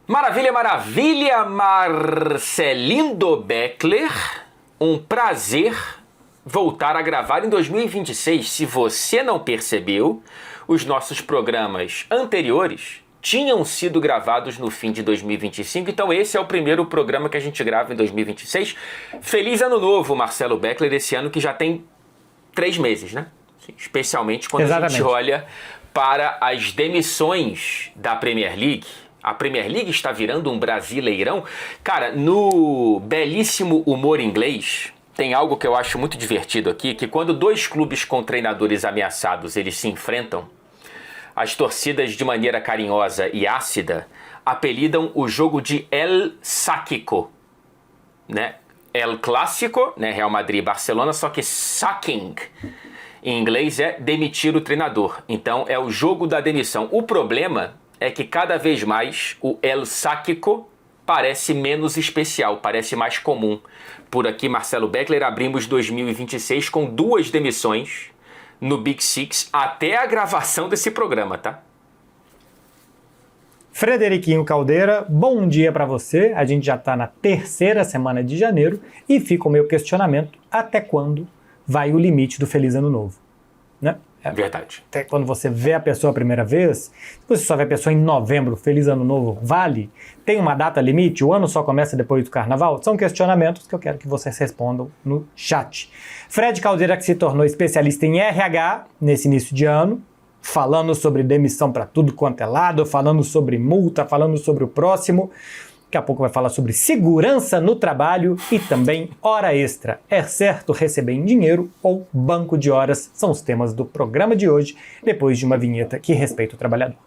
Maravilha, maravilha, Marcelindo Beckler. Um prazer voltar a gravar em 2026. Se você não percebeu, os nossos programas anteriores tinham sido gravados no fim de 2025, então esse é o primeiro programa que a gente grava em 2026. Feliz Ano Novo, Marcelo Beckler, esse ano que já tem 3 meses, né? Especialmente quando a gente olha para as demissões da Premier League. A Premier League está virando um brasileirão. Cara, no belíssimo humor inglês, tem algo que eu acho muito divertido aqui, que quando dois clubes com treinadores ameaçados, eles se enfrentam, as torcidas, de maneira carinhosa e ácida, apelidam o jogo de El Sáquico, né? El Clássico, né? Real Madrid e Barcelona, só que sacking em inglês é demitir o treinador. Então é o jogo da demissão. O problema é que cada vez mais o El Sáquico parece menos especial, parece mais comum. Por aqui, Marcelo Beckler, abrimos 2026 com 2 demissões no Big Six até a gravação desse programa, tá? Frederiquinho Caldeira, bom dia para você. A gente já está na 3ª semana de janeiro e fica o meu questionamento: até quando vai o limite do Feliz Ano Novo? Né? Verdade. Até quando você vê a pessoa a primeira vez, se você só vê a pessoa em novembro, Feliz Ano Novo, vale? Tem uma data limite? O ano só começa depois do carnaval? São questionamentos que eu quero que vocês respondam no chat. Fred Caldeira, que se tornou especialista em RH nesse início de ano, falando sobre demissão para tudo quanto é lado, falando sobre multa, falando sobre o próximo. Daqui a pouco vai falar sobre segurança no trabalho e também hora extra. É certo receber em dinheiro ou banco de horas? São os temas do programa de hoje, depois de uma vinheta que respeita o trabalhador.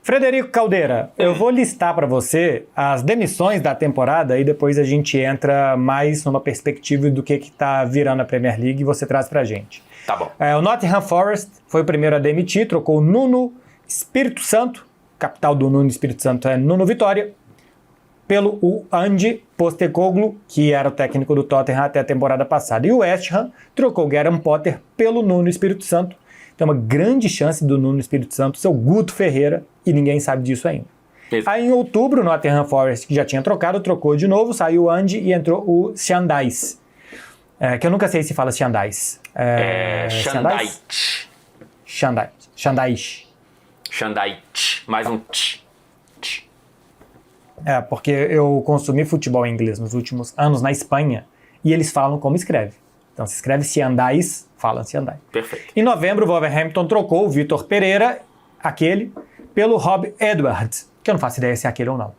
Frederico Caldeira, eu vou listar para você as demissões da temporada e depois a gente entra mais numa perspectiva do que está virando a Premier League e você traz para a gente. Tá bom. O Nottingham Forest foi o primeiro a demitir, trocou o Nuno Espírito Santo, capital do Nuno Espírito Santo é Nuno Vitória, pelo o Ange Postecoglou, que era o técnico do Tottenham até a temporada passada. E o West Ham trocou o Graham Potter pelo Nuno Espírito Santo. Tem uma grande chance do Nuno Espírito Santo ser o Guto Ferreira e ninguém sabe disso ainda. Exato. Aí em outubro, o Nottingham Forest, que já tinha trocado, trocou de novo, saiu o Ange e entrou o Xandais. Que eu nunca sei se fala Xandais. Xandais. Mais um tch. Porque eu consumi futebol em inglês nos últimos anos na Espanha e eles falam como escreve. Então se escreve Xandais, fala Xandais. Perfeito. Em novembro, o Wolverhampton trocou o Vitor Pereira, aquele, pelo Rob Edwards, que eu não faço ideia se é aquele ou não.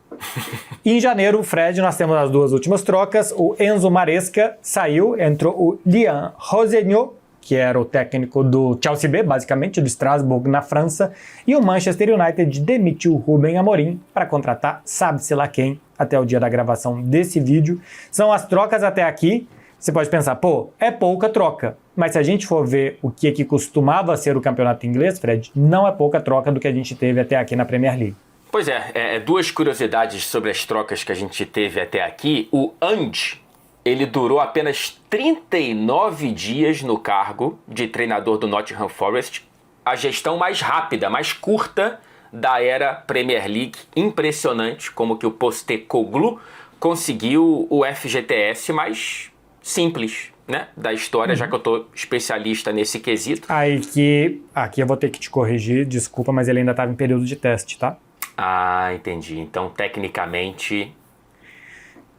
E em janeiro, Fred, nós temos as 2 últimas trocas. O Enzo Maresca saiu, entrou o Lian Rossignol, que era o técnico do Chelsea B, basicamente, do Strasbourg, na França. E o Manchester United demitiu o Rubem Amorim para contratar sabe-se lá quem até o dia da gravação desse vídeo. São as trocas até aqui. Você pode pensar, é pouca troca. Mas se a gente for ver o que costumava ser o campeonato inglês, Fred, não é pouca troca do que a gente teve até aqui na Premier League. Pois é, 2 curiosidades sobre as trocas que a gente teve até aqui. O Ange, ele durou apenas 39 dias no cargo de treinador do Nottingham Forest. A gestão mais rápida, mais curta da era Premier League. Impressionante como que o Postecoglou conseguiu o FGTS mais simples, né, da história, já que eu tô especialista nesse quesito. Aqui eu vou ter que te corrigir, desculpa, mas ele ainda estava em período de teste, tá? Ah, entendi. Então, tecnicamente...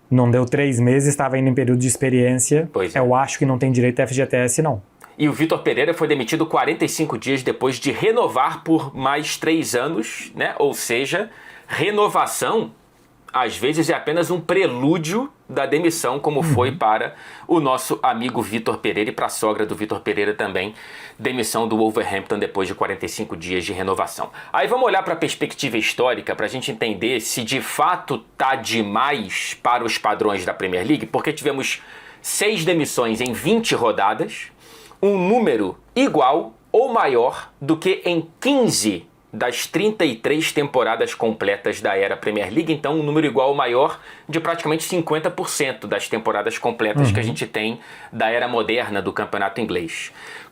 Não deu 3 meses, estava ainda em período de experiência. Pois é. Eu acho que não tem direito a FGTS, não. E o Vitor Pereira foi demitido 45 dias depois de renovar por mais 3 anos, né? Ou seja, renovação, às vezes, é apenas um prelúdio da demissão, como foi para o nosso amigo Vitor Pereira e para a sogra do Vitor Pereira também, demissão do Wolverhampton depois de 45 dias de renovação. Aí vamos olhar para a perspectiva histórica para a gente entender se de fato tá demais para os padrões da Premier League, porque tivemos 6 demissões em 20 rodadas, um número igual ou maior do que em 15 das 33 temporadas completas da era Premier League, então um número igual ou maior de praticamente 50% das temporadas completas que a gente tem da era moderna do campeonato inglês.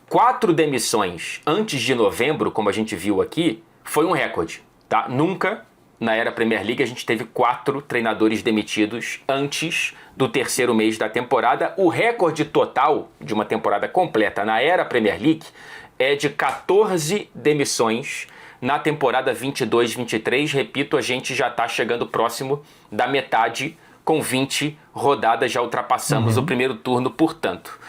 4 demissões antes de novembro, como a gente viu aqui, foi um recorde, tá? Nunca na era Premier League a gente teve 4 treinadores demitidos antes do terceiro mês da temporada. O recorde total de uma temporada completa na era Premier League é de 14 demissões na temporada 22-23. Repito, a gente já está chegando próximo da metade, com 20 rodadas, já ultrapassamos o primeiro turno, portanto.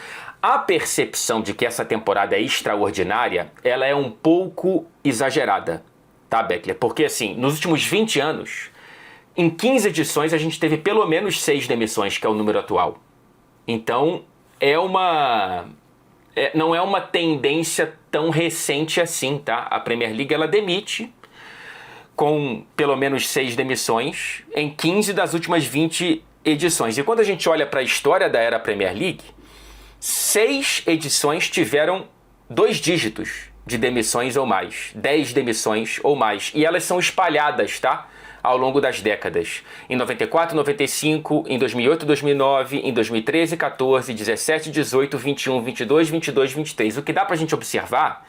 A percepção de que essa temporada é extraordinária, ela é um pouco exagerada, tá, Beckler? Porque, assim, nos últimos 20 anos, em 15 edições, a gente teve pelo menos 6 demissões, que é o número atual. Então, não é uma tendência tão recente assim, tá? A Premier League, ela demite com pelo menos 6 demissões em 15 das últimas 20 edições. E quando a gente olha para a história da era Premier League, 6 edições tiveram 2 dígitos de demissões ou mais, 10 demissões ou mais, e elas são espalhadas, tá? Ao longo das décadas. Em 94, 95, em 2008, 2009, em 2013, 14, 17, 18, 21, 22, 22, 23. O que dá pra gente observar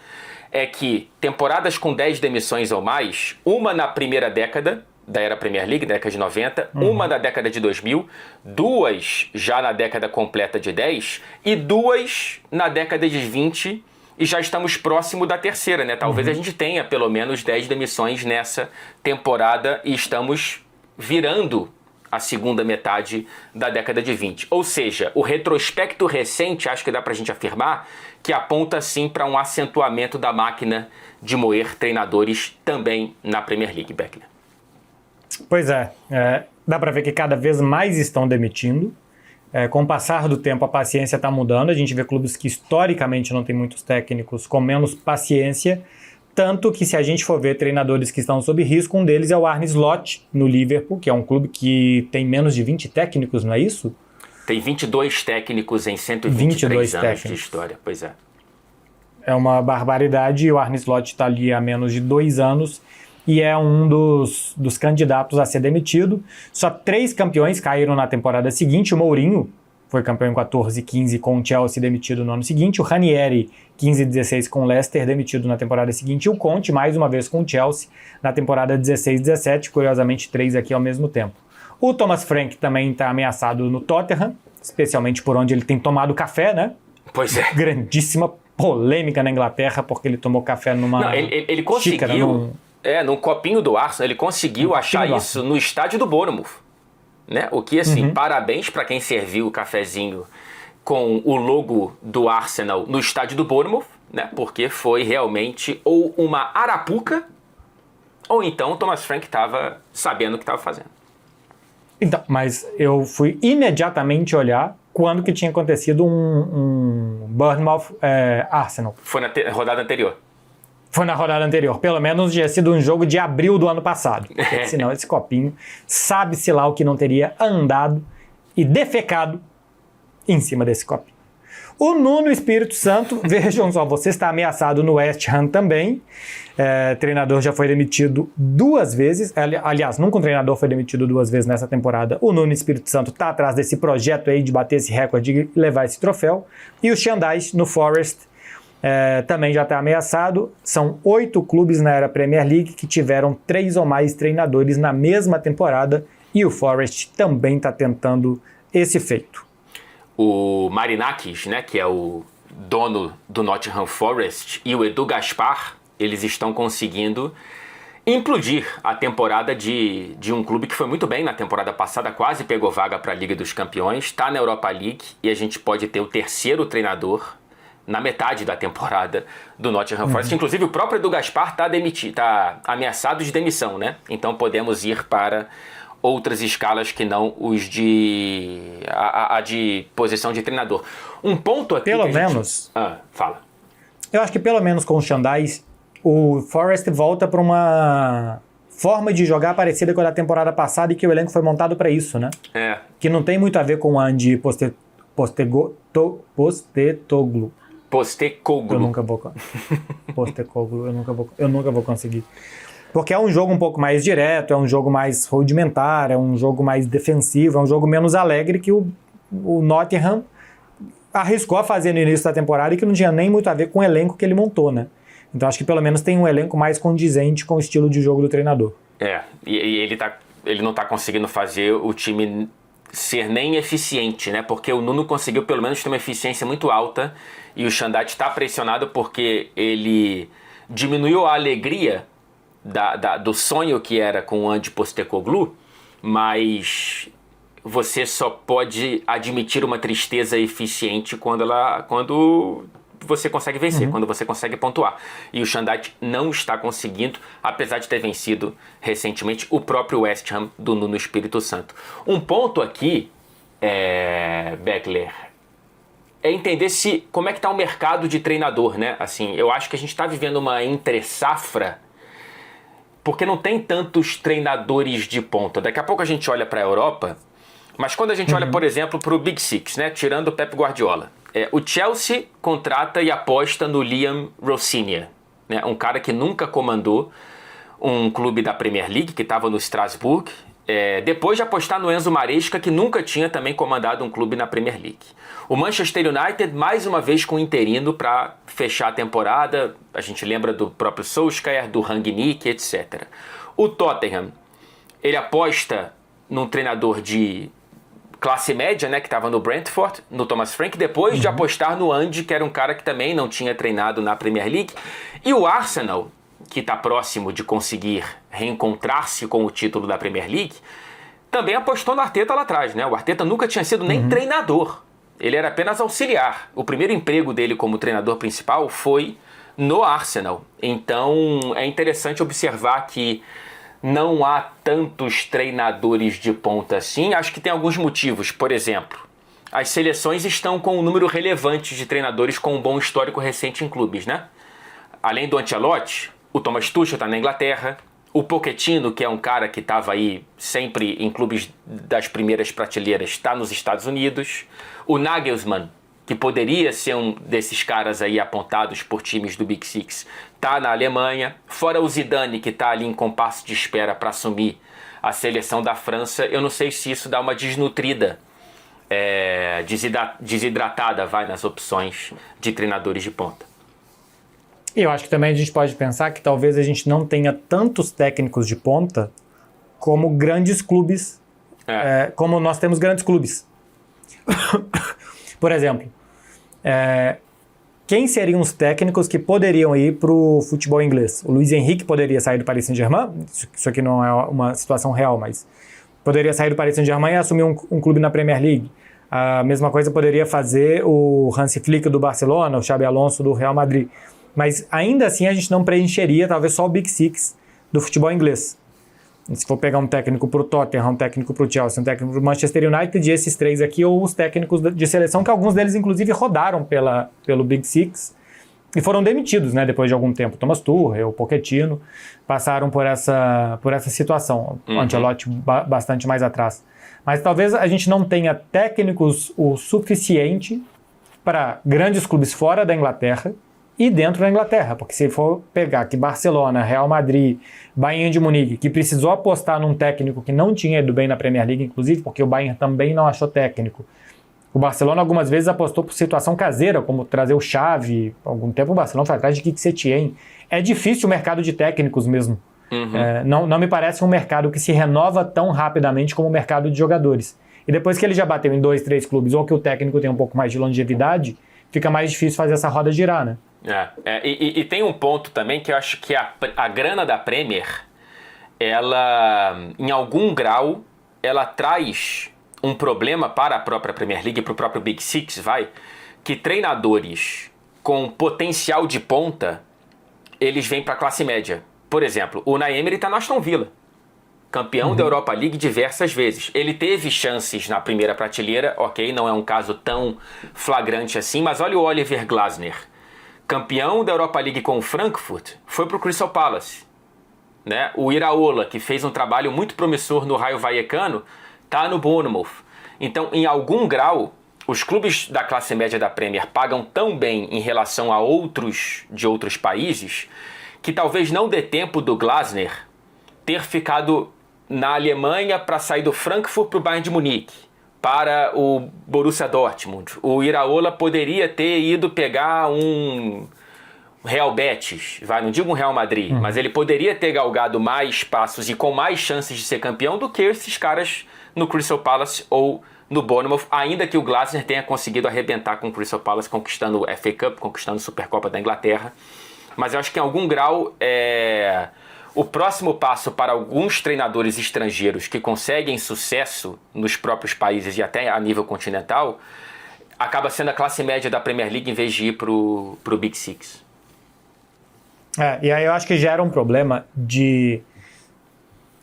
é que temporadas com 10 demissões ou mais, uma na primeira década da era Premier League, década de 90, uma na década de 2000, 2 já na década completa de 10 e 2 na década de 20, e já estamos próximo da terceira, né? Talvez a gente tenha pelo menos 10 demissões nessa temporada e estamos virando a segunda metade da década de 20. Ou seja, o retrospecto recente, acho que dá pra gente afirmar, que aponta sim para um acentuamento da máquina de moer treinadores também na Premier League, Beckler. Pois é, dá para ver que cada vez mais estão demitindo. Com o passar do tempo, a paciência está mudando. A gente vê clubes que historicamente não têm muitos técnicos com menos paciência. Tanto que, se a gente for ver treinadores que estão sob risco, um deles é o Arne Slot, no Liverpool, que é um clube que tem menos de 20 técnicos, não é isso? Tem 22 técnicos em 123 anos de história, pois é. É uma barbaridade, e o Arne Slot está ali há menos de 2 anos e é um dos candidatos a ser demitido. Só 3 campeões caíram na temporada seguinte. O Mourinho foi campeão em 14-15 com o Chelsea, demitido no ano seguinte. O Ranieri, 15-16 com o Leicester, demitido na temporada seguinte. E o Conte, mais uma vez com o Chelsea, na temporada 16-17, curiosamente 3 aqui ao mesmo tempo. O Thomas Frank também está ameaçado no Tottenham, especialmente por onde ele tem tomado café, né? Pois é. Grandíssima polêmica na Inglaterra, porque ele tomou café numa ele conseguiu, xícara, num copinho do Arsenal, ele conseguiu achar isso no estádio do Bournemouth, né? O que, assim, parabéns para quem serviu o cafezinho com o logo do Arsenal no estádio do Bournemouth, né? Porque foi realmente ou uma arapuca, ou então o Thomas Frank estava sabendo o que estava fazendo. Então, mas eu fui imediatamente olhar quando que tinha acontecido um Bournemouth Arsenal. Foi na rodada anterior. Foi na rodada anterior. Pelo menos tinha sido um jogo de abril do ano passado. Senão esse copinho, sabe-se lá o que não teria andado e defecado em cima desse copinho. O Nuno Espírito Santo, vejam só, você está ameaçado no West Ham também. Treinador já foi demitido 2 vezes. Aliás, nunca um treinador foi demitido 2 vezes nessa temporada. O Nuno Espírito Santo está atrás desse projeto aí de bater esse recorde e levar esse troféu. E o Xandais, no Forest, também já está ameaçado. São 8 clubes na era Premier League que tiveram 3 ou mais treinadores na mesma temporada, e o Forest também está tentando esse feito. O Marinakis, né, que é o dono do Nottingham Forest, e o Edu Gaspar, eles estão conseguindo implodir a temporada de um clube que foi muito bem na temporada passada, quase pegou vaga para a Liga dos Campeões, está na Europa League, e a gente pode ter o terceiro treinador na metade da temporada do Nottingham Forest. Inclusive, o próprio Edu Gaspar está ameaçado de demissão, né? Então podemos ir para outras escalas que não os de posição de treinador. Um ponto aqui... Pelo menos... Fala. Eu acho que pelo menos com o Xandais, o Forest volta para uma forma de jogar parecida com a da temporada passada, e que o elenco foi montado para isso, né? Que não tem muito a ver com o Andy Postecoglou. Eu nunca vou conseguir. Porque é um jogo um pouco mais direto, é um jogo mais rudimentar, é um jogo mais defensivo, é um jogo menos alegre, que o Nottingham arriscou a fazer no início da temporada e que não tinha nem muito a ver com o elenco que ele montou, né? Então acho que pelo menos tem um elenco mais condizente com o estilo de jogo do treinador. E ele não tá conseguindo fazer o time ser nem eficiente, né? Porque o Nuno conseguiu pelo menos ter uma eficiência muito alta e o Xandát está pressionado porque ele diminuiu a alegria do sonho que era com o Ange Postecoglou, mas você só pode admitir uma tristeza eficiente quando você consegue vencer, quando você consegue pontuar. E o Xandát não está conseguindo, apesar de ter vencido recentemente o próprio West Ham do Nuno Espírito Santo. Um ponto aqui, Beckler, é entender como é que está o mercado de treinador, né? Assim, eu acho que a gente está vivendo uma entre-safra, porque não tem tantos treinadores de ponta. Daqui a pouco a gente olha para a Europa, mas quando a gente olha, por exemplo, para o Big Six, né? Tirando o Pep Guardiola, o Chelsea contrata e aposta no Liam Rosenior, né? Um cara que nunca comandou um clube da Premier League, que estava no Strasbourg, depois de apostar no Enzo Maresca, que nunca tinha também comandado um clube na Premier League. O Manchester United, mais uma vez com interino para fechar a temporada, a gente lembra do próprio Solskjaer, do Rangnick, etc. O Tottenham, ele aposta num treinador de classe média, né, que estava no Brentford, no Thomas Frank, depois de apostar no Andy, que era um cara que também não tinha treinado na Premier League. E o Arsenal, que está próximo de conseguir reencontrar-se com o título da Premier League, também apostou no Arteta lá atrás, né? O Arteta nunca tinha sido nem treinador, ele era apenas auxiliar. O primeiro emprego dele como treinador principal foi no Arsenal. Então é interessante observar que não há tantos treinadores de ponta assim. Acho que tem alguns motivos. Por exemplo, as seleções estão com um número relevante de treinadores com um bom histórico recente em clubes, né? Além do Ancelotti, o Thomas Tuchel está na Inglaterra, o Pochettino, que é um cara que estava aí sempre em clubes das primeiras prateleiras, está nos Estados Unidos, o Nagelsmann, que poderia ser um desses caras aí apontados por times do Big Six, está na Alemanha, fora o Zidane, que está ali em compasso de espera para assumir a seleção da França. Eu não sei se isso dá uma desnutrida, desidratada, nas opções de treinadores de ponta. E eu acho que também a gente pode pensar que talvez a gente não tenha tantos técnicos de ponta como grandes clubes, como nós temos grandes clubes. Por exemplo, quem seriam os técnicos que poderiam ir para o futebol inglês? O Luiz Henrique poderia sair do Paris Saint-Germain, isso aqui não é uma situação real, mas poderia sair do Paris Saint-Germain e assumir um clube na Premier League. A mesma coisa poderia fazer o Hansi Flick do Barcelona, o Xabi Alonso do Real Madrid. Mas ainda assim a gente não preencheria talvez só o Big Six do futebol inglês. Se for pegar um técnico para o Tottenham, um técnico para o Chelsea, um técnico para o Manchester United, e esses três aqui, ou os técnicos de seleção, que alguns deles inclusive rodaram pelo Big Six e foram demitidos, né, depois de algum tempo. Thomas Tuchel, o Pochettino, passaram por essa situação. O Ancelotti bastante mais atrás. Mas talvez a gente não tenha técnicos o suficiente para grandes clubes fora da Inglaterra e dentro da Inglaterra, porque se for pegar que Barcelona, Real Madrid, Bayern de Munique, que precisou apostar num técnico que não tinha ido bem na Premier League, inclusive, porque o Bayern também não achou técnico. O Barcelona algumas vezes apostou por situação caseira, como trazer o Xavi. Algum tempo o Barcelona foi atrás de Quique Setien. É difícil o mercado de técnicos mesmo. Não me parece um mercado que se renova tão rapidamente como o mercado de jogadores. E depois que ele já bateu em 2, 3 clubes, ou que o técnico tem um pouco mais de longevidade, fica mais difícil fazer essa roda girar, né? E tem um ponto também que eu acho que a grana da Premier, ela, em algum grau, ela traz um problema para a própria Premier League, para o próprio Big Six, que treinadores com potencial de ponta, eles vêm para a classe média. Por exemplo, o Unai Emery está no Aston Villa, campeão da Europa League diversas vezes. Ele teve chances na primeira prateleira, ok, não é um caso tão flagrante assim, mas olha o Oliver Glasner, campeão da Europa League com o Frankfurt, foi para o Crystal Palace. Né? O Iraola, que fez um trabalho muito promissor no Raio Vallecano, está no Bournemouth. Então, em algum grau, os clubes da classe média da Premier pagam tão bem em relação a outros de outros países que talvez não dê tempo do Glasner ter ficado na Alemanha para sair do Frankfurt para o Bayern de Munique, para o Borussia Dortmund. O Iraola poderia ter ido pegar um Real Betis, não digo um Real Madrid, mas ele poderia ter galgado mais passos e com mais chances de ser campeão do que esses caras no Crystal Palace ou no Bournemouth, ainda que o Glasner tenha conseguido arrebentar com o Crystal Palace, conquistando o FA Cup, conquistando a Supercopa da Inglaterra. Mas eu acho que em algum grau o próximo passo para alguns treinadores estrangeiros que conseguem sucesso nos próprios países e até a nível continental, acaba sendo a classe média da Premier League em vez de ir pro Big Six. E aí eu acho que gera um problema de...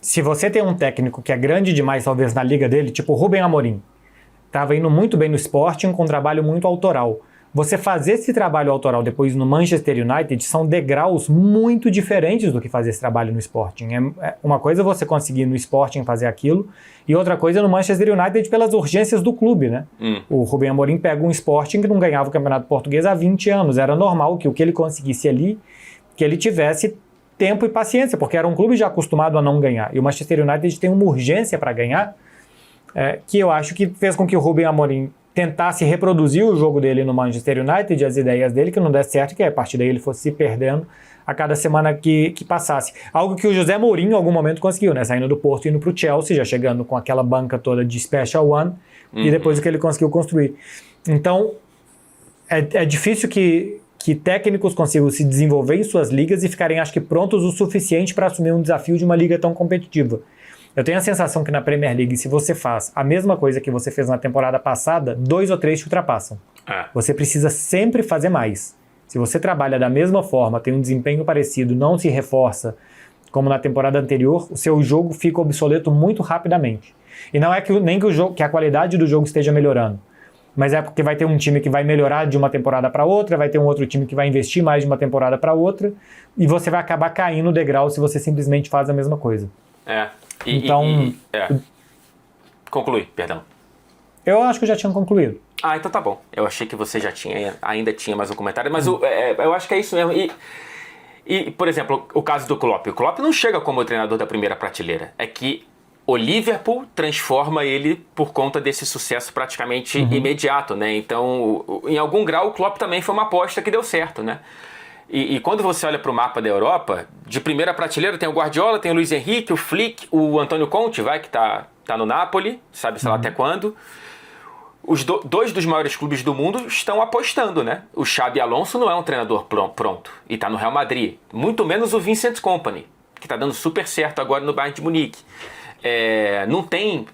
Se você tem um técnico que é grande demais, talvez, na liga dele, tipo o Rubem Amorim, estava indo muito bem no Sporting com um trabalho muito autoral. Você fazer esse trabalho autoral depois no Manchester United são degraus muito diferentes do que fazer esse trabalho no Sporting. Uma coisa é você conseguir no Sporting fazer aquilo, e outra coisa é no Manchester United pelas urgências do clube, né? O Rubem Amorim pega um Sporting que não ganhava o Campeonato Português há 20 anos. Era normal que o que ele conseguisse ali, que ele tivesse tempo e paciência, porque era um clube já acostumado a não ganhar. E o Manchester United tem uma urgência para ganhar, que eu acho que fez com que o Rubem Amorim tentasse reproduzir o jogo dele no Manchester United, as ideias dele, que não desse certo, que a partir daí ele fosse se perdendo a cada semana que passasse. Algo que o José Mourinho em algum momento conseguiu, né? Saindo do Porto e indo para o Chelsea, já chegando com aquela banca toda de Special One, e depois o que ele conseguiu construir. Então, é difícil que técnicos consigam se desenvolver em suas ligas e ficarem, acho que, prontos o suficiente para assumir um desafio de uma liga tão competitiva. Eu tenho a sensação que na Premier League, se você faz a mesma coisa que você fez na temporada passada, 2 ou 3 te ultrapassam. Você precisa sempre fazer mais. Se você trabalha da mesma forma, tem um desempenho parecido, não se reforça, como na temporada anterior, o seu jogo fica obsoleto muito rapidamente. E não é nem que a qualidade do jogo esteja melhorando, mas é porque vai ter um time que vai melhorar de uma temporada para outra, vai ter um outro time que vai investir mais de uma temporada para outra, e você vai acabar caindo no degrau se você simplesmente faz a mesma coisa. Conclui, perdão. Eu acho que eu já tinha concluído. Então tá bom. Eu achei que você ainda tinha mais um comentário, mas eu acho que é isso mesmo. E, por exemplo, o caso do Klopp. O Klopp não chega como treinador da primeira prateleira. É que o Liverpool transforma ele por conta desse sucesso praticamente imediato, né? Então, em algum grau, o Klopp também foi uma aposta que deu certo, né? E quando você olha para o mapa da Europa, de primeira prateleira tem o Guardiola, tem o Luiz Henrique, o Flick, o Antônio Conte, que tá no Napoli, sabe-se lá até quando. Os dois dos maiores clubes do mundo estão apostando, né? O Xabi Alonso não é um treinador pronto e está no Real Madrid. Muito menos o Vincent Kompany, que está dando super certo agora no Bayern de Munique. Não tem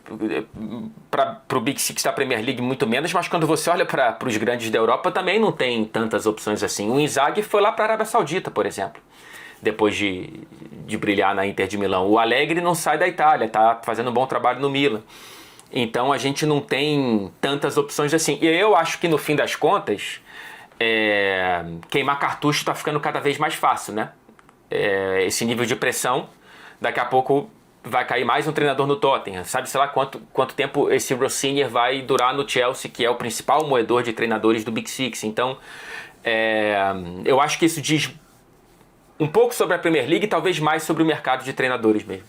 para o Big Six da Premier League muito menos, mas quando você olha para os grandes da Europa também não tem tantas opções assim. O Inzaghi foi lá para a Arábia Saudita, por exemplo, depois de brilhar na Inter de Milão. O Allegri não sai da Itália, está fazendo um bom trabalho no Milan. Então a gente não tem tantas opções assim. E eu acho que no fim das contas queimar cartucho está ficando cada vez mais fácil, né? Esse nível de pressão, daqui a pouco vai cair mais um treinador no Tottenham. Sabe, sei lá, quanto tempo esse Rossinier vai durar no Chelsea, que é o principal moedor de treinadores do Big Six. Então, eu acho que isso diz um pouco sobre a Premier League e talvez mais sobre o mercado de treinadores mesmo.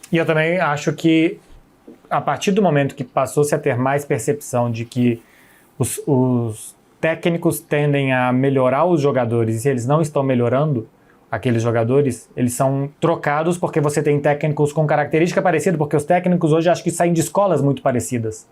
E eu também acho que, a partir do momento que passou-se a ter mais percepção de que os técnicos tendem a melhorar os jogadores, e se eles não estão melhorando aqueles jogadores, eles são trocados porque você tem técnicos com característica parecida, porque os técnicos hoje acho que saem de escolas muito parecidas.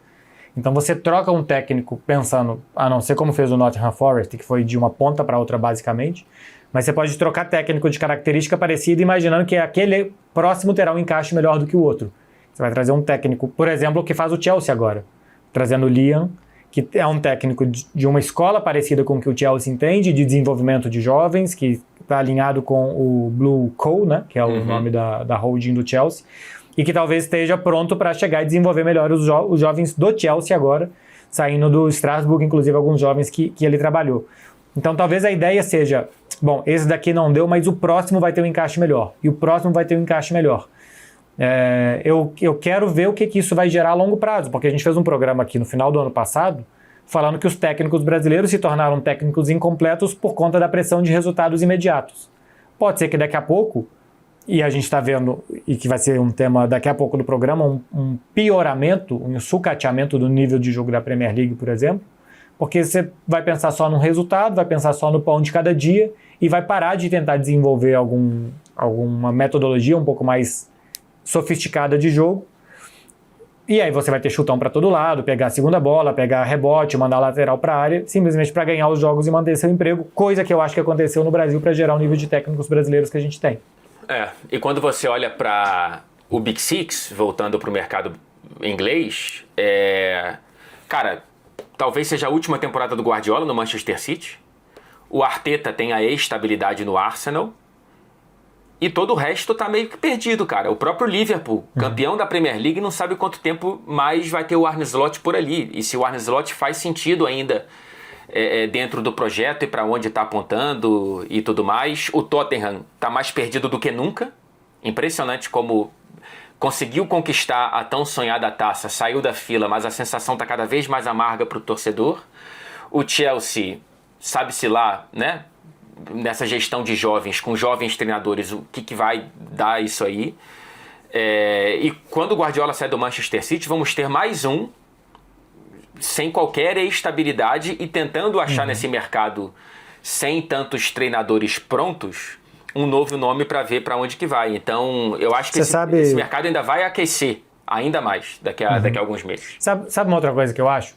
Então você troca um técnico pensando, a não ser como fez o Nottingham Forest, que foi de uma ponta para outra basicamente, mas você pode trocar técnico de característica parecida imaginando que aquele próximo terá um encaixe melhor do que o outro. Você vai trazer um técnico, por exemplo, que faz o Chelsea agora, trazendo o Liam, que é um técnico de uma escola parecida com o que o Chelsea entende, de desenvolvimento de jovens, que está alinhado com o Blue Co, né, que é o nome da holding do Chelsea, e que talvez esteja pronto para chegar e desenvolver melhor os jovens do Chelsea agora, saindo do Strasbourg, inclusive alguns jovens que ele trabalhou. Então talvez a ideia seja, bom, esse daqui não deu, mas o próximo vai ter um encaixe melhor, e o próximo vai ter um encaixe melhor. Eu quero ver o que isso vai gerar a longo prazo, porque a gente fez um programa aqui no final do ano passado falando que os técnicos brasileiros se tornaram técnicos incompletos por conta da pressão de resultados imediatos. Pode ser que daqui a pouco E a gente está vendo, e que vai ser um tema daqui a pouco do programa, um pioramento, um sucateamento do nível de jogo da Premier League, por exemplo, porque você vai pensar só no resultado, vai pensar só no pão de cada dia e vai parar de tentar desenvolver alguma metodologia um pouco mais sofisticada de jogo. E aí você vai ter chutão para todo lado, pegar a segunda bola, pegar rebote, mandar a lateral para a área, simplesmente para ganhar os jogos e manter seu emprego, coisa que eu acho que aconteceu no Brasil para gerar o nível de técnicos brasileiros que a gente tem. E quando você olha para o Big Six, voltando para o mercado inglês, cara, talvez seja a última temporada do Guardiola no Manchester City. O Arteta tem a estabilidade no Arsenal. E todo o resto tá meio que perdido, cara. O próprio Liverpool, campeão da Premier League, não sabe quanto tempo mais vai ter o Arne Slot por ali. E se o Arne Slot faz sentido ainda dentro do projeto e para onde está apontando e tudo mais. O Tottenham está mais perdido do que nunca. Impressionante como conseguiu conquistar a tão sonhada taça, saiu da fila, mas a sensação está cada vez mais amarga para o torcedor. O Chelsea, sabe-se lá, né? Nessa gestão de jovens, com jovens treinadores, o que vai dar isso aí. E quando o Guardiola sai do Manchester City, vamos ter mais um sem qualquer estabilidade e tentando achar nesse mercado, sem tantos treinadores prontos, um novo nome para ver para onde que vai. Então, eu acho que esse mercado ainda vai aquecer ainda mais daqui a alguns meses. Sabe uma outra coisa que eu acho?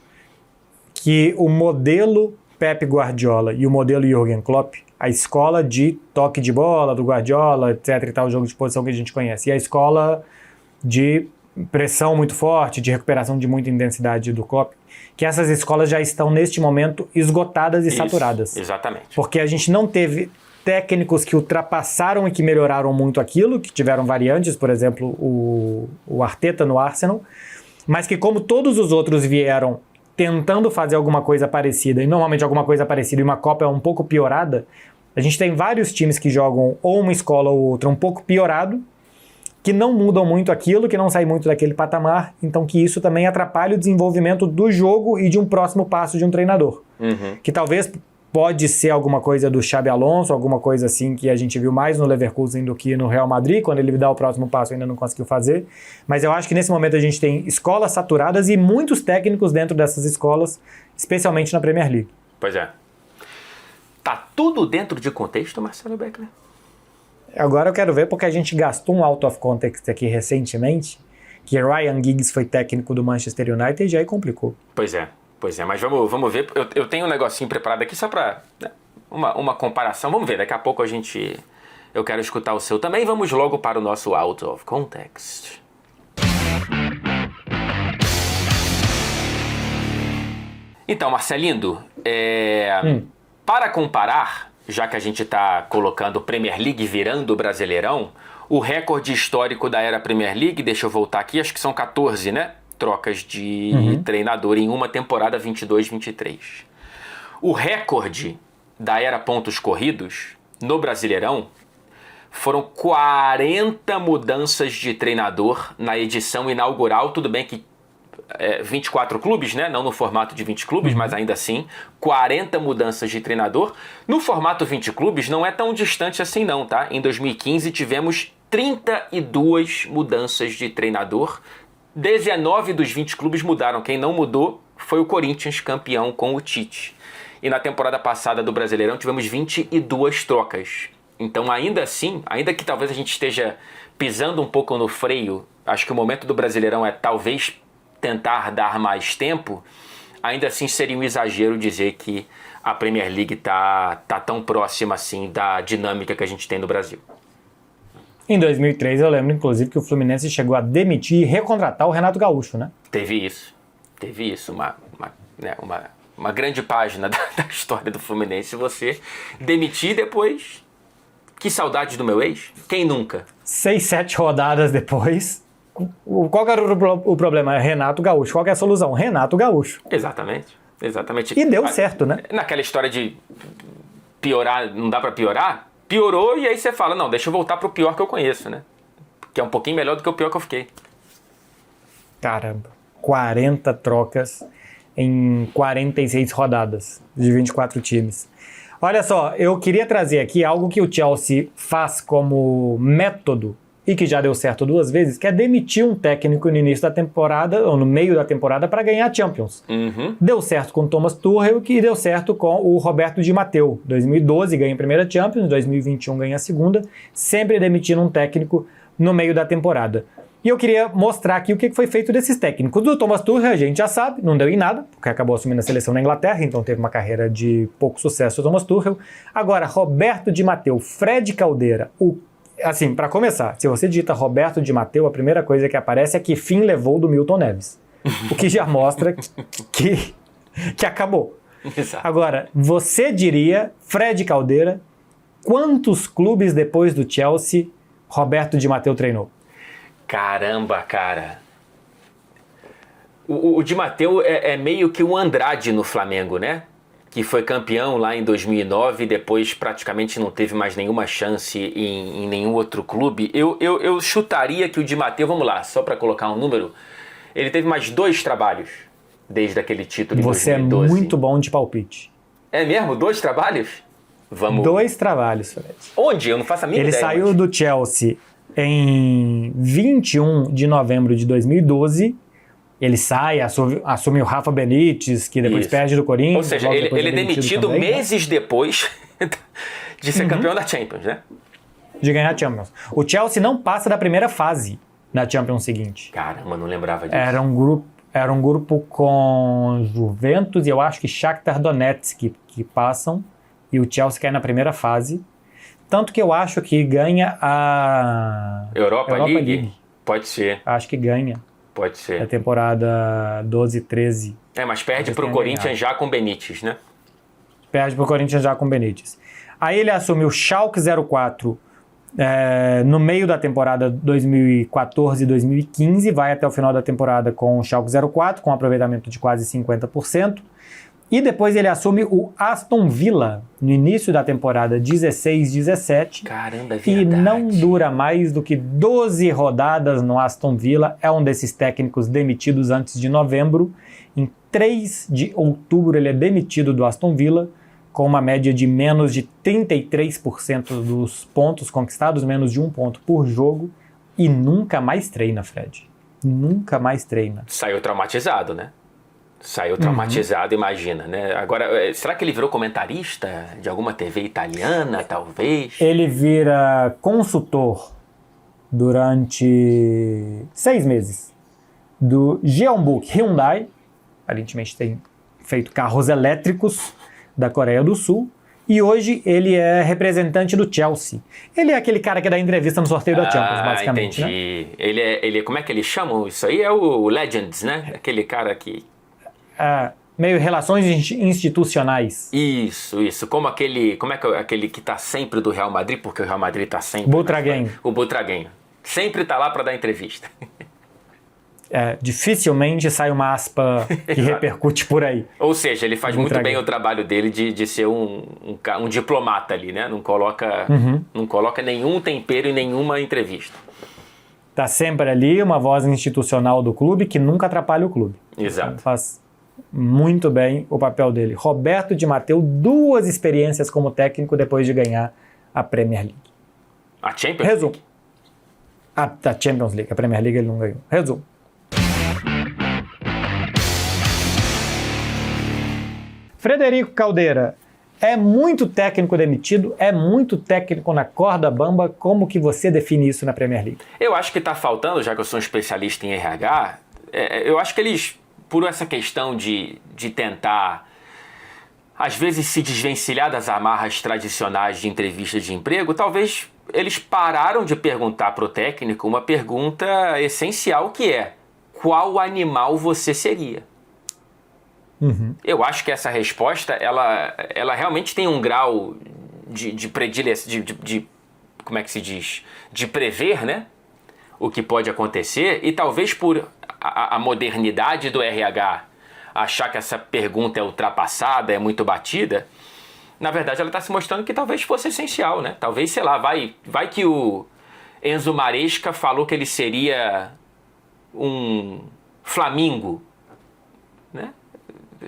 Que o modelo Pep Guardiola e o modelo Jürgen Klopp, a escola de toque de bola do Guardiola, etc. e tal, o jogo de posição que a gente conhece, e a escola de pressão muito forte, de recuperação de muita intensidade do Klopp, que essas escolas já estão neste momento esgotadas e saturadas. Exatamente. Porque a gente não teve técnicos que ultrapassaram e que melhoraram muito aquilo, que tiveram variantes, por exemplo, o Arteta no Arsenal, mas que como todos os outros vieram tentando fazer alguma coisa parecida, e normalmente alguma coisa parecida e uma Copa é um pouco piorada, a gente tem vários times que jogam ou uma escola ou outra um pouco piorado, que não mudam muito aquilo, que não saem muito daquele patamar, então que isso também atrapalha o desenvolvimento do jogo e de um próximo passo de um treinador. Que talvez pode ser alguma coisa do Xabi Alonso, alguma coisa assim que a gente viu mais no Leverkusen do que no Real Madrid, quando ele dá o próximo passo ainda não conseguiu fazer, mas eu acho que nesse momento a gente tem escolas saturadas e muitos técnicos dentro dessas escolas, especialmente na Premier League. Pois é. Tá tudo dentro de contexto, Marcelo Beckler? Agora eu quero ver, porque a gente gastou um out of context aqui recentemente, que Ryan Giggs foi técnico do Manchester United e aí complicou. Pois é, mas vamos ver. Eu tenho um negocinho preparado aqui só para uma comparação. Vamos ver, daqui a pouco eu quero escutar o seu também. Vamos logo para o nosso out of context. Então, Marcelindo, para comparar, já que a gente está colocando Premier League virando o Brasileirão, o recorde histórico da era Premier League, deixa eu voltar aqui, acho que são 14, né? Trocas de treinador em uma temporada 22-23. O recorde da era pontos corridos no Brasileirão foram 40 mudanças de treinador na edição inaugural, tudo bem que 24 clubes, né? Não no formato de 20 clubes, mas ainda assim, 40 mudanças de treinador. No formato 20 clubes não é tão distante assim não, tá? Em 2015 tivemos 32 mudanças de treinador, 19 dos 20 clubes mudaram, quem não mudou foi o Corinthians, campeão com o Tite. E na temporada passada do Brasileirão tivemos 22 trocas. Então ainda assim, ainda que talvez a gente esteja pisando um pouco no freio, acho que o momento do Brasileirão é talvez tentar dar mais tempo, ainda assim seria um exagero dizer que a Premier League tá tão próxima assim da dinâmica que a gente tem no Brasil. Em 2003 eu lembro inclusive que o Fluminense chegou a demitir e recontratar o Renato Gaúcho, né? Teve isso, uma grande página da história do Fluminense, você demitir depois. Que saudade do meu ex? Quem nunca? 6, 7 rodadas depois. Qual era o problema? Renato Gaúcho. Qual que é a solução? Renato Gaúcho. Exatamente. E deu certo, né? Naquela história de piorar, não dá pra piorar, piorou e aí você fala, não, deixa eu voltar pro pior que eu conheço, né? Que é um pouquinho melhor do que o pior que eu fiquei. Caramba, 40 trocas em 46 rodadas de 24 times. Olha só, eu queria trazer aqui algo que o Chelsea faz como método e que já deu certo 2 vezes, que é demitir um técnico no início da temporada, ou no meio da temporada, para ganhar Champions. Deu certo com o Thomas Tuchel e deu certo com o Roberto Di Matteo. 2012 ganha a primeira Champions, 2021 ganha a segunda, sempre demitindo um técnico no meio da temporada. E eu queria mostrar aqui o que foi feito desses técnicos. Do Thomas Tuchel, a gente já sabe, não deu em nada, porque acabou assumindo a seleção na Inglaterra, então teve uma carreira de pouco sucesso o Thomas Tuchel. Agora, Roberto Di Matteo, Fred Caldeira, assim, para começar, se você digita Roberto Di Matteo, a primeira coisa que aparece é que fim levou do Milton Neves. O que já mostra que acabou. Exato. Agora, você diria, Fred Caldeira, quantos clubes depois do Chelsea Roberto Di Matteo treinou? Caramba, cara. O Di Matteo é meio que um Andrade no Flamengo, né? Que foi campeão lá em 2009 e depois praticamente não teve mais nenhuma chance em nenhum outro clube. Eu chutaria que o Di Matteo, vamos lá, só para colocar um número, ele teve mais 2 trabalhos desde aquele título em 2012. Você é muito bom de palpite. É mesmo? 2 trabalhos? Vamos. 2 trabalhos, Fred. Onde? Eu não faço a mínima ideia. Ele saiu do Chelsea em 21 de novembro de 2012. Ele sai, assume o Rafa Benítez, que depois perde do Corinthians. Ou seja, ele é demitido também, meses depois de ser campeão da Champions, né? De ganhar a Champions. O Chelsea não passa da primeira fase na Champions seguinte. Caramba, não lembrava disso. Era um grupo com Juventus e eu acho que Shakhtar Donetsk que passam. E o Chelsea cai na primeira fase. Tanto que eu acho que ganha a Europa League? Pode ser. Acho que ganha. Pode ser. É temporada 12, 13. Mas perde pro Corinthians já com Benítez, né? Perde pro Corinthians já com Benítez. Aí ele assume o Schalke 04 no meio da temporada 2014 e 2015, vai até o final da temporada com o Schalke 04, com um aproveitamento de quase 50%. E depois ele assume o Aston Villa no início da temporada 16-17. Caramba, é verdade. E não dura mais do que 12 rodadas no Aston Villa. É um desses técnicos demitidos antes de novembro. Em 3 de outubro ele é demitido do Aston Villa, com uma média de menos de 33% dos pontos conquistados, menos de 1 ponto por jogo. E nunca mais treina, Fred. Nunca mais treina. Saiu traumatizado, né? Saiu traumatizado, imagina, né? Agora, será que ele virou comentarista de alguma TV italiana, talvez? Ele vira consultor durante 6 meses do Jeonbuk Hyundai, aparentemente tem feito carros elétricos da Coreia do Sul, e hoje ele é representante do Chelsea. Ele é aquele cara que dá entrevista no sorteio da Champions, basicamente. Entendi. Né? Ele, como é que eles chamam isso aí? É o Legends, né? Aquele cara que... meio relações institucionais. Isso. Como é que aquele que tá sempre do Real Madrid, porque o Real Madrid tá sempre... Butragueño. O Butragueño. Sempre tá lá para dar entrevista. Dificilmente sai uma aspa que repercute por aí. Ou seja, ele faz muito bem o trabalho dele de ser um diplomata ali, né? Não coloca nenhum tempero em nenhuma entrevista. Tá sempre ali, uma voz institucional do clube que nunca atrapalha o clube. Exato. Então, faz muito bem o papel dele. Roberto Di Matteo, 2 experiências como técnico depois de ganhar a Premier League. A Champions Resumo. League? A Champions League. A Premier League ele não ganhou. Resumo. Frederico Caldeira, é muito técnico demitido? É muito técnico na corda bamba? Como que você define isso na Premier League? Eu acho que está faltando, já que eu sou um especialista em RH, eu acho que eles, por essa questão de tentar, às vezes, se desvencilhar das amarras tradicionais de entrevista de emprego, talvez eles pararam de perguntar para o técnico uma pergunta essencial, que é: qual animal você seria? Eu acho que essa resposta, ela realmente tem um grau de predileção, como é que se diz? De prever, né? O que pode acontecer, e talvez por a modernidade do RH achar que essa pergunta é ultrapassada, é muito batida, na verdade ela está se mostrando que talvez fosse essencial, né? Talvez, sei lá, vai que o Enzo Maresca falou que ele seria um flamingo, né?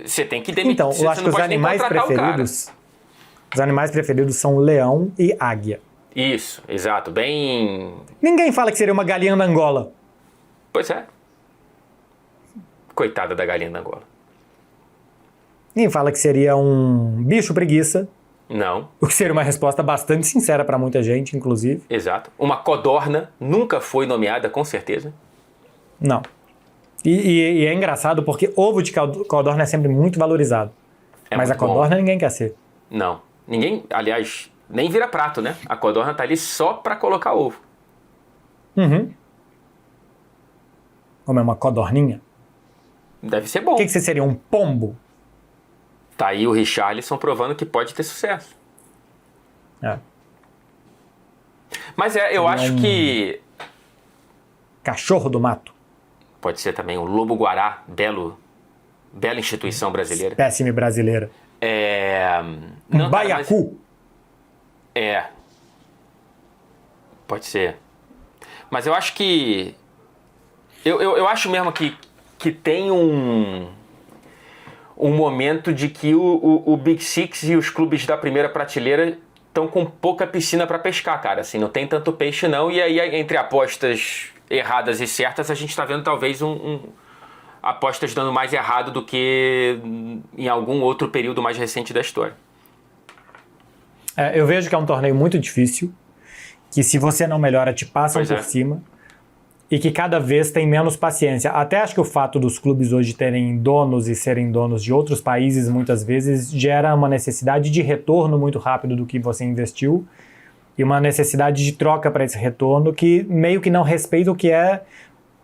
Você tem que demitir. Então, eu acho que os animais preferidos... Os animais preferidos são leão e águia. Isso, exato. Bem... Ninguém fala que seria uma galinha da Angola. Pois é. Coitada da galinha da Angola. Ninguém fala que seria um bicho preguiça. Não. O que seria uma resposta bastante sincera para muita gente, inclusive. Exato. Uma codorna nunca foi nomeada, com certeza. Não. E é engraçado porque ovo de codorna é sempre muito valorizado. Mas a codorna ninguém quer ser. Não. Ninguém, aliás, nem vira prato, né? A codorna tá ali só para colocar ovo. Uhum. Como é uma codorninha? Deve ser bom. O que você seria, um pombo? Tá aí o Richarlison provando que pode ter sucesso. É. Mas eu acho que... Cachorro do mato. Pode ser também o lobo-guará, bela instituição brasileira. Espécime brasileira. Não, baiacu. Pode ser. Mas eu acho que... Eu acho mesmo que tem um momento de que o Big Six e os clubes da primeira prateleira estão com pouca piscina para pescar, cara. Assim, não tem tanto peixe não. E aí, entre apostas erradas e certas, a gente está vendo talvez apostas dando mais errado do que em algum outro período mais recente da história. Eu vejo que é um torneio muito difícil, que se você não melhora, te passam por cima, e que cada vez tem menos paciência. Até acho que o fato dos clubes hoje terem donos e serem donos de outros países, muitas vezes, gera uma necessidade de retorno muito rápido do que você investiu, e uma necessidade de troca para esse retorno que meio que não respeita o que é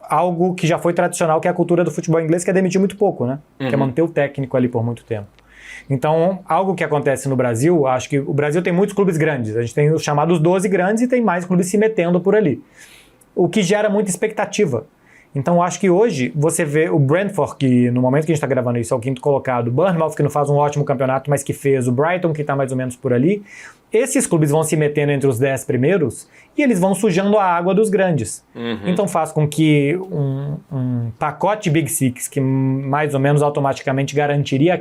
algo que já foi tradicional, que é a cultura do futebol inglês, que é demitir muito pouco, né? Uhum. Que é manter o técnico ali por muito tempo. Então, algo que acontece no Brasil, acho que o Brasil tem muitos clubes grandes. A gente tem os chamados 12 grandes e tem mais clubes se metendo por ali. O que gera muita expectativa. Então, acho que hoje você vê o Brentford, que no momento que a gente está gravando isso é o 5º colocado, o Bournemouth, que não faz um ótimo campeonato, mas que fez, o Brighton, que está mais ou menos por ali. Esses clubes vão se metendo entre os 10 primeiros e eles vão sujando a água dos grandes. Uhum. Então faz com que um pacote Big Six, que mais ou menos automaticamente garantiria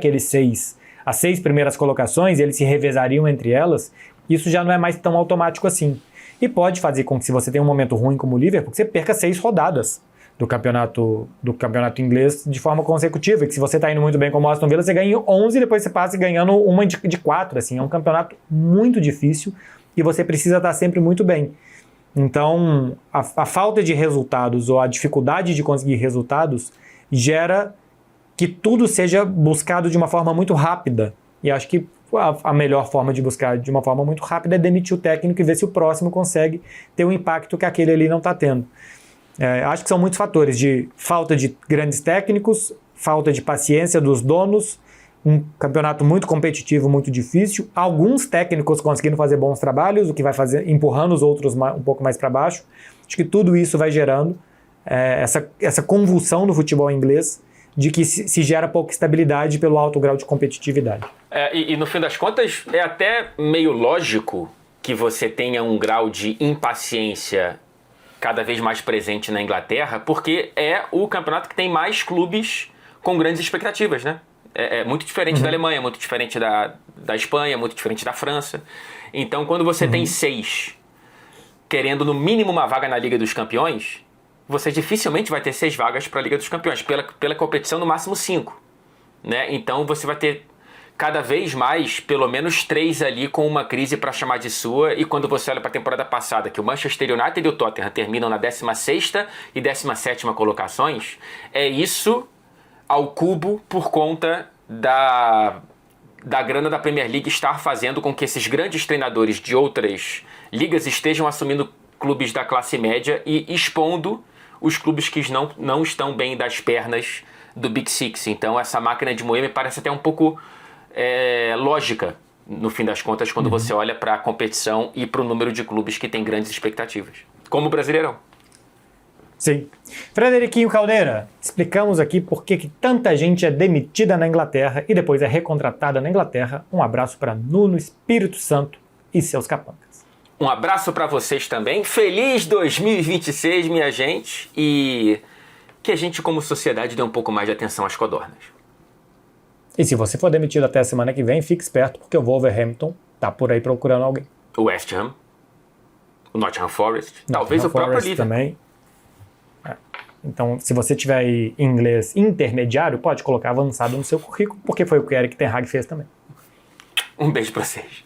as 6 primeiras colocações, e eles se revezariam entre elas, isso já não é mais tão automático assim. E pode fazer com que, se você tem um momento ruim como o Liverpool, você perca 6 rodadas do campeonato inglês de forma consecutiva, e que se você está indo muito bem como o Aston Villa, você ganha 11 e depois você passa ganhando uma de 4, assim, é um campeonato muito difícil e você precisa estar sempre muito bem. Então, a falta de resultados ou a dificuldade de conseguir resultados gera que tudo seja buscado de uma forma muito rápida, e acho que a melhor forma de buscar de uma forma muito rápida é demitir o técnico e ver se o próximo consegue ter o impacto que aquele ali não está tendo. Acho que são muitos fatores de falta de grandes técnicos, falta de paciência dos donos, um campeonato muito competitivo, muito difícil, alguns técnicos conseguindo fazer bons trabalhos, o que vai fazer empurrando os outros um pouco mais para baixo. Acho que tudo isso vai gerando essa convulsão no futebol inglês, de que se gera pouca estabilidade pelo alto grau de competitividade. E no fim das contas, é até meio lógico que você tenha um grau de impaciência cada vez mais presente na Inglaterra, porque é o campeonato que tem mais clubes com grandes expectativas, né? É muito diferente da Alemanha, muito diferente da Espanha, muito diferente da França. Então, quando você tem 6 querendo no mínimo uma vaga na Liga dos Campeões, você dificilmente vai ter 6 vagas para a Liga dos Campeões, pela competição no máximo 5. Né? Então você vai ter cada vez mais, pelo menos 3 ali com uma crise para chamar de sua, e quando você olha para a temporada passada, que o Manchester United e o Tottenham terminam na 16ª e 17ª colocações, é isso ao cubo por conta da grana da Premier League estar fazendo com que esses grandes treinadores de outras ligas estejam assumindo clubes da classe média e expondo os clubes que não estão bem das pernas do Big Six. Então essa máquina de moer me parece até um pouco lógica, no fim das contas, quando você olha para a competição e para o número de clubes que tem grandes expectativas, como o Brasileirão. Sim. Frederiquinho Caldeira, explicamos aqui por que tanta gente é demitida na Inglaterra e depois é recontratada na Inglaterra. Um abraço para Nuno Espírito Santo e seus capangas. Um abraço para vocês também. Feliz 2026, minha gente. E que a gente, como sociedade, dê um pouco mais de atenção às codornas. E se você for demitido até a semana que vem, fique esperto, porque o Wolverhampton tá por aí procurando alguém. O West Ham, o Nottingham Forest, talvez o próprio Forest Liverpool. também. Então, se você tiver aí inglês intermediário, pode colocar avançado no seu currículo, porque foi o que o Erik ten Hag fez também. Um beijo pra vocês.